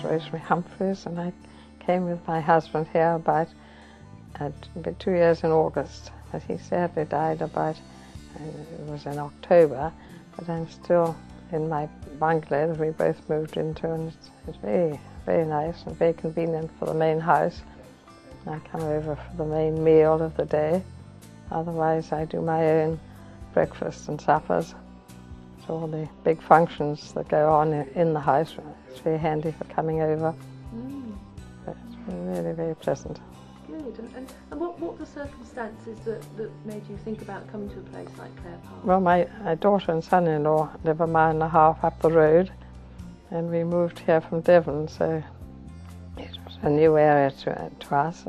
Rosemary Humphreys, and I came with my husband here about 2 years in August. But he sadly died about, it was in October, but I'm still in my bungalow that we both moved into, and it's very, very nice and very convenient for the main house. I come over for the main meal of the day. Otherwise, I do my own breakfast and suppers. So all the big functions that go on in the house, it's very handy for coming over. But it's been really, very pleasant. Good. And what were the circumstances that made you think about coming to a place like Clare Park? Well, my daughter and son-in-law live a mile and a half up the road, and we moved here from Devon, so it was a new area to us.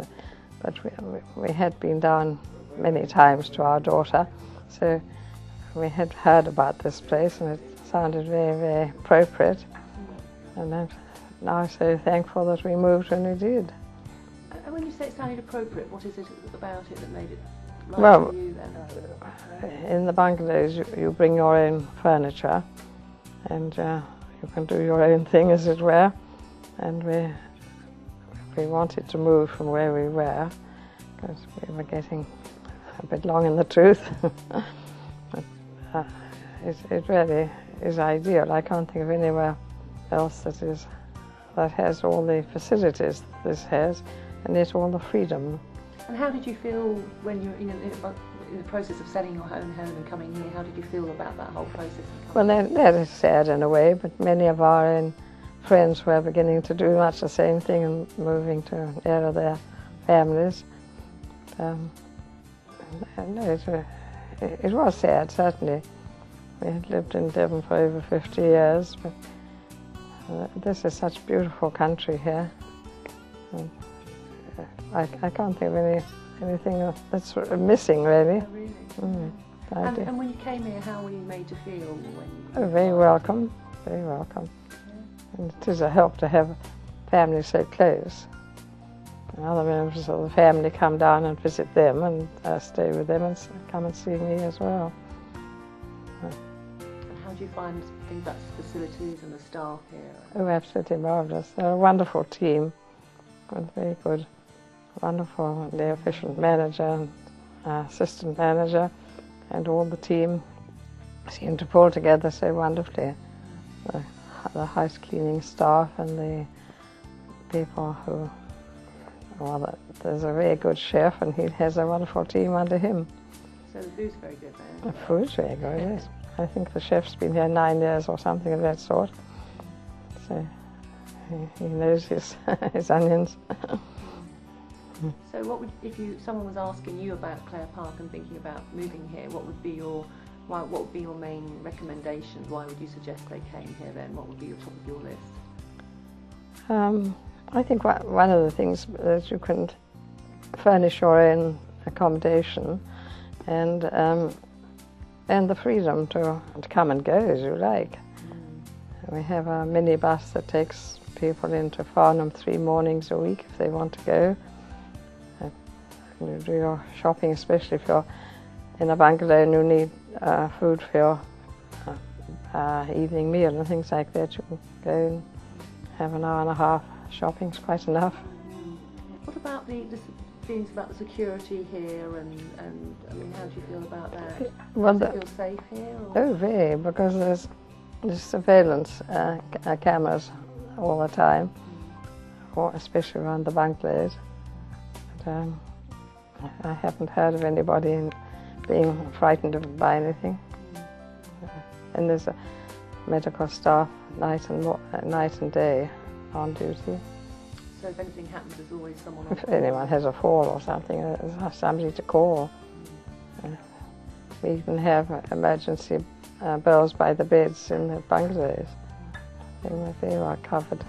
But we had been down many times to our daughter, so we had heard about this place, and it sounded very, very appropriate. And I'm now so thankful that we moved when we did. And when you say it sounded appropriate, what is it about it that made it right well, for you then? In the bungalows you bring your own furniture, and you can do your own thing, as it were. And we wanted to move from where we were, because we were getting a bit long in the tooth. But, it really is ideal. I can't think of anywhere else that has all the facilities this has, and yet all the freedom. And how did you feel when you were in the process of selling your own home and coming here? How did you feel about that whole process? Well, that is sad in a way, but many of our own friends were beginning to do much the same thing and moving to nearer their families. No, it was sad, certainly. We had lived in Devon for over 50 years, but this is such a beautiful country here. And I can't think of anything that's missing, really. Oh, really? And when you came here, how were you made to feel? Very welcome, very welcome. Yeah. And it is a help to have families so close. And other members of the family come down and visit them and stay with them and come and see me as well. And how do you find things like facilities and the staff here? Oh, absolutely marvellous. They're a wonderful team, and very good, wonderful, the efficient manager and assistant manager, and all the team seem to pull together so wonderfully. The house cleaning staff and the people who, well, there's a very good chef, and he has a wonderful team under him. So the food's very good there? The food's very good, yes. I think the chef's been here 9 years or something of that sort. So he knows his onions. So what would, if someone was asking you about Clare Park and thinking about moving here, what would be your main recommendations? Why would you suggest they came here then? What would be your top of your list? I think one of the things is you can furnish your own accommodation, and the freedom to come and go as you like. We have a minibus that takes people into Farnham 3 mornings a week if they want to go. You do your shopping, especially if you're in a bungalow and you need food for your evening meal and things like that. You can go and have an hour and a half. Shopping's quite enough. What about the feelings about the security here, and I mean, how do you feel about that? Well, Does it feel safe here? Or? Oh, very, because there's surveillance cameras all the time, especially around the bungalows. But, I haven't heard of anybody being frightened by anything. And there's a medical staff night and day on duty. So if anything happens, there's always someone on. If anyone has a fall or something, there's somebody to call. We even have emergency bells by the beds in the bungalows. They were very well covered.